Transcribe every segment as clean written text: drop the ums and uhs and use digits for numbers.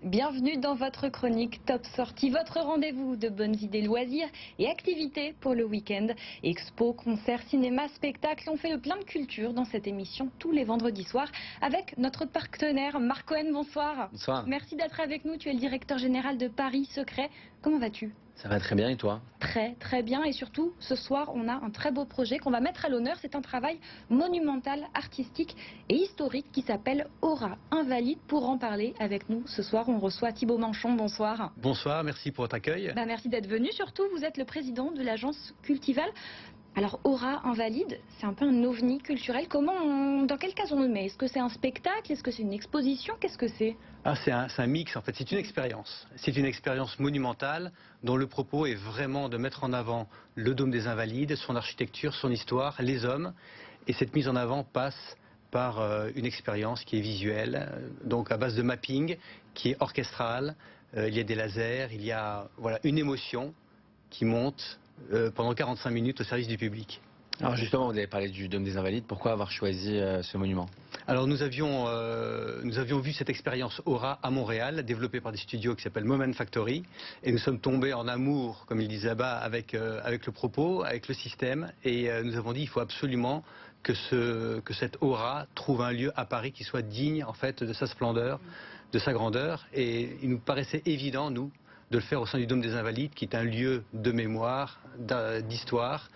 Bienvenue dans votre chronique Top Sortie, votre rendez-vous de bonnes idées loisirs et activités pour le week-end. Expo, concerts, cinéma, spectacles, on fait le plein de culture dans cette émission tous les vendredis soirs avec notre partenaire Marc Cohen. Bonsoir. Bonsoir. Merci d'être avec nous, tu es le directeur général de Paris Secret. Comment vas-tu ? Ça va très bien et toi? Très bien, et surtout ce soir on a un très beau projet qu'on va mettre à l'honneur. C'est un travail monumental, artistique et historique qui s'appelle Aura Invalide. Pour en parler avec nous ce soir on reçoit Thibaut Manchon. Bonsoir. Bonsoir, merci pour votre accueil. Merci d'être venu, surtout vous êtes le président de l'agence Cultival. Alors Aura Invalide, c'est un peu un ovni culturel. Dans quelle case on le met? Est-ce que c'est un spectacle? Est-ce que c'est une exposition? Qu'est-ce que c'est? C'est un mix en fait, c'est une expérience. C'est une expérience monumentale dont le propos est vraiment de mettre en avant le Dôme des Invalides, son architecture, son histoire, les hommes. Et cette mise en avant passe par une expérience qui est visuelle, donc à base de mapping, qui est orchestrale. Il y a des lasers, il y a une émotion qui monte pendant 45 minutes au service du public. Alors justement, vous avez parlé du Dôme des Invalides. Pourquoi avoir choisi ce monument? Alors nous avions vu cette expérience Aura à Montréal, développée par des studios qui s'appellent Moment Factory, et nous sommes tombés en amour, comme il disait là-bas, avec le propos, avec le système, et nous avons dit il faut absolument que cette Aura trouve un lieu à Paris qui soit digne en fait de sa splendeur, de sa grandeur, et il nous paraissait évident, nous, de le faire au sein du Dôme des Invalides, qui est un lieu de mémoire, d'histoire,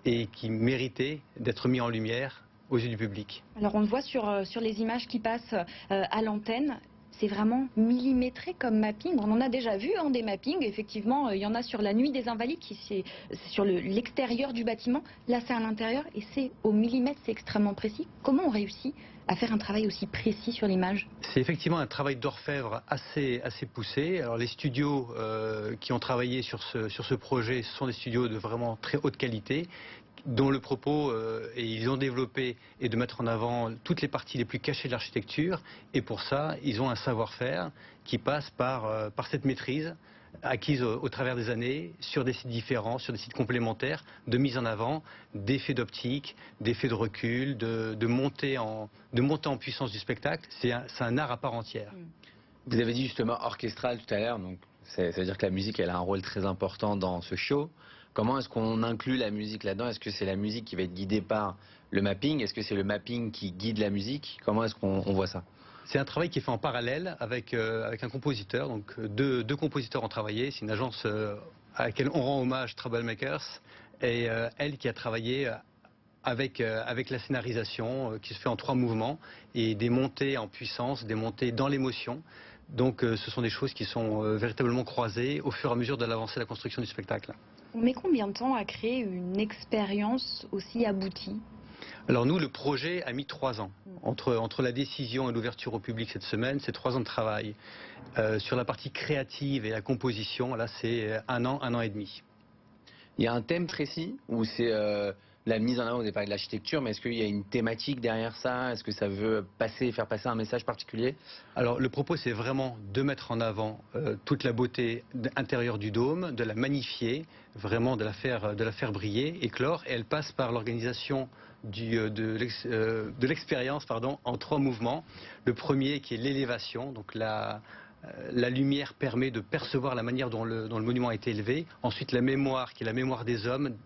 et qui méritait d'être mis en lumière aux yeux du public. Alors on le voit sur les images qui passent à l'antenne. C'est vraiment millimétré comme mapping. On en a déjà vu des mappings. Effectivement, il y en a sur la Nuit des Invalides, qui c'est sur l'extérieur du bâtiment. Là, c'est à l'intérieur et c'est au millimètre, c'est extrêmement précis. Comment on réussit à faire un travail aussi précis sur l'image? C'est effectivement un travail d'orfèvre assez poussé. Alors les studios qui ont travaillé sur ce projet sont des studios de vraiment très haute qualité, dont le propos, et ils ont développé, est de mettre en avant toutes les parties les plus cachées de l'architecture. Et pour ça, ils ont un savoir-faire qui passe par cette maîtrise acquise au travers des années, sur des sites différents, sur des sites complémentaires, de mise en avant, d'effets d'optique, d'effets de recul, de montée en puissance du spectacle. C'est un art à part entière. Vous avez dit justement orchestral tout à l'heure, donc ça veut dire que la musique elle a un rôle très important dans ce show. Comment est-ce qu'on inclut la musique là-dedans? Est-ce que c'est la musique qui va être guidée par le mapping? Est-ce que c'est le mapping qui guide la musique? Comment est-ce qu'on voit ça? C'est un travail qui est fait en parallèle avec un compositeur. Donc deux compositeurs ont travaillé. C'est une agence à laquelle on rend hommage, Troublemakers, et elle qui a travaillé avec la scénarisation qui se fait en 3 mouvements et des montées en puissance, des montées dans l'émotion. Donc ce sont des choses qui sont véritablement croisées au fur et à mesure de l'avancée de la construction du spectacle. On met combien de temps à créer une expérience aussi aboutie? Alors nous, le projet a mis 3 ans. Entre la décision et l'ouverture au public cette semaine, c'est 3 ans de travail. Sur la partie créative et la composition, là c'est 1 an et demi. Il y a un thème précis ou c'est la mise en avant? Vous avez parlé de l'architecture, mais est-ce qu'il y a une thématique derrière ça? Est-ce que ça veut faire passer un message particulier? Alors le propos c'est vraiment de mettre en avant toute la beauté intérieure du dôme, de la magnifier, vraiment de la faire briller, éclore, et elle passe par l'organisation de l'expérience en 3 mouvements. Le premier qui est l'élévation, donc la lumière permet de percevoir la manière dont le monument a été élevé. Ensuite, la mémoire, qui est la mémoire des hommes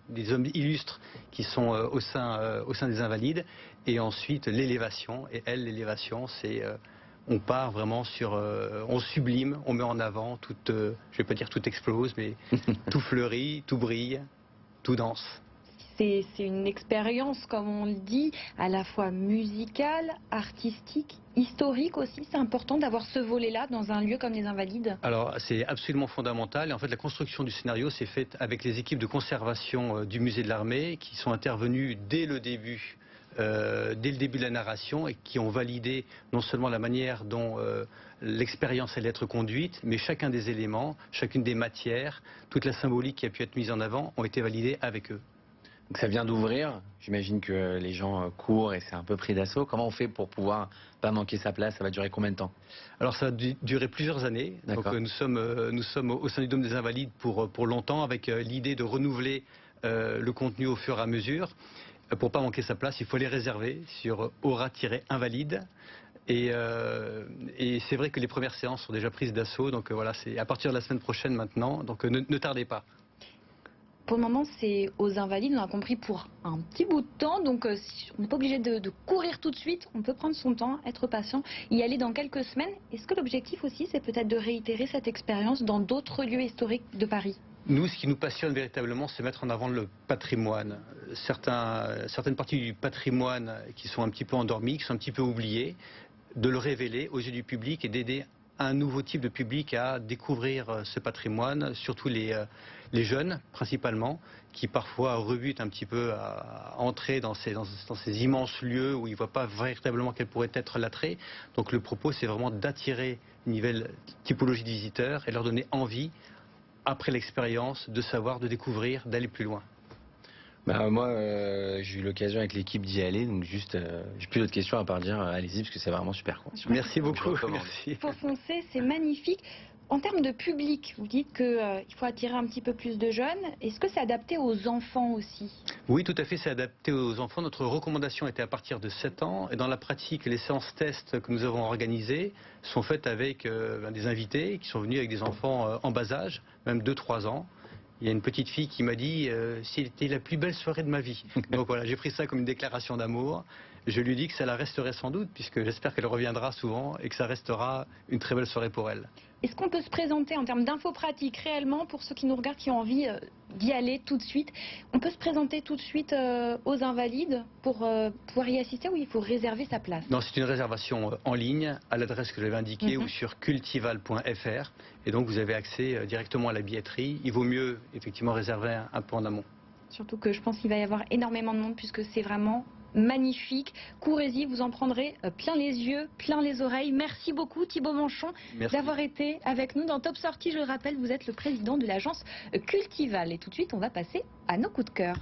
illustres qui sont au sein des Invalides. Et ensuite, l'élévation. Et l'élévation, c'est on part vraiment on sublime, on met en avant, je vais pas dire tout explose, mais tout fleurit, tout brille, tout danse. C'est une expérience, comme on le dit, à la fois musicale, artistique, historique aussi. C'est important d'avoir ce volet-là dans un lieu comme les Invalides. Alors c'est absolument fondamental. Et en fait la construction du scénario s'est faite avec les équipes de conservation du musée de l'Armée qui sont intervenues dès le début de la narration et qui ont validé non seulement la manière dont l'expérience allait être conduite, mais chacun des éléments, chacune des matières, toute la symbolique qui a pu être mise en avant ont été validées avec eux. Donc ça vient d'ouvrir, j'imagine que les gens courent et c'est un peu pris d'assaut. Comment on fait pour pouvoir pas manquer sa place? Ça va durer combien de temps? Alors ça va durer plusieurs années. Donc, nous sommes au sein du Dôme des Invalides pour longtemps, avec l'idée de renouveler le contenu au fur et à mesure. Pour pas manquer sa place, il faut les réserver sur aura-invalide. Et c'est vrai que les premières séances sont déjà prises d'assaut, donc voilà, c'est à partir de la semaine prochaine maintenant, donc ne tardez pas. Pour le moment, c'est aux Invalides, on a compris, pour un petit bout de temps. Donc, on n'est pas obligé de courir tout de suite. On peut prendre son temps, être patient, y aller dans quelques semaines. Est-ce que l'objectif aussi, c'est peut-être de réitérer cette expérience dans d'autres lieux historiques de Paris ? Nous, ce qui nous passionne véritablement, c'est mettre en avant le patrimoine. Certaines parties du patrimoine qui sont un petit peu endormies, qui sont un petit peu oubliées, de le révéler aux yeux du public et d'aider un nouveau type de public à découvrir ce patrimoine, surtout les jeunes principalement, qui parfois rebutent un petit peu à entrer dans ces immenses lieux où ils ne voient pas véritablement quel pourrait être l'attrait. Donc le propos, c'est vraiment d'attirer une nouvelle typologie de visiteurs et leur donner envie, après l'expérience, de savoir, de découvrir, d'aller plus loin. Bah, moi, j'ai eu l'occasion avec l'équipe d'y aller, donc juste, j'ai plus d'autres questions à part dire allez-y parce que c'est vraiment super, quoi. Merci beaucoup. Merci. Il faut foncer, c'est magnifique. En termes de public, vous dites qu'il faut attirer un petit peu plus de jeunes. Est-ce que c'est adapté aux enfants aussi ? Oui, tout à fait, c'est adapté aux enfants. Notre recommandation était à partir de 7 ans. Et dans la pratique, les séances tests que nous avons organisées sont faites avec des invités qui sont venus avec des enfants en bas âge, même 2-3 ans. Il y a une petite fille qui m'a dit c'était la plus belle soirée de ma vie. Donc voilà, j'ai pris ça comme une déclaration d'amour. Je lui dis que ça la resterait sans doute, puisque j'espère qu'elle reviendra souvent et que ça restera une très belle soirée pour elle. Est-ce qu'on peut se présenter en termes d'infos pratiques réellement pour ceux qui nous regardent, qui ont envie d'y aller tout de suite? On peut se présenter tout de suite aux Invalides pour pouvoir y assister, ou il faut réserver sa place? Non, c'est une réservation en ligne à l'adresse que j'avais indiquée ou sur cultival.fr. Et donc vous avez accès directement à la billetterie. Il vaut mieux effectivement réserver un peu en amont. Surtout que je pense qu'il va y avoir énormément de monde puisque c'est vraiment magnifique. Courez-y, vous en prendrez plein les yeux, plein les oreilles. Merci beaucoup Thibaut Manchon d'avoir été avec nous dans Top Sortie. Je le rappelle, vous êtes le président de l'agence Cultival. Et tout de suite, on va passer à nos coups de cœur.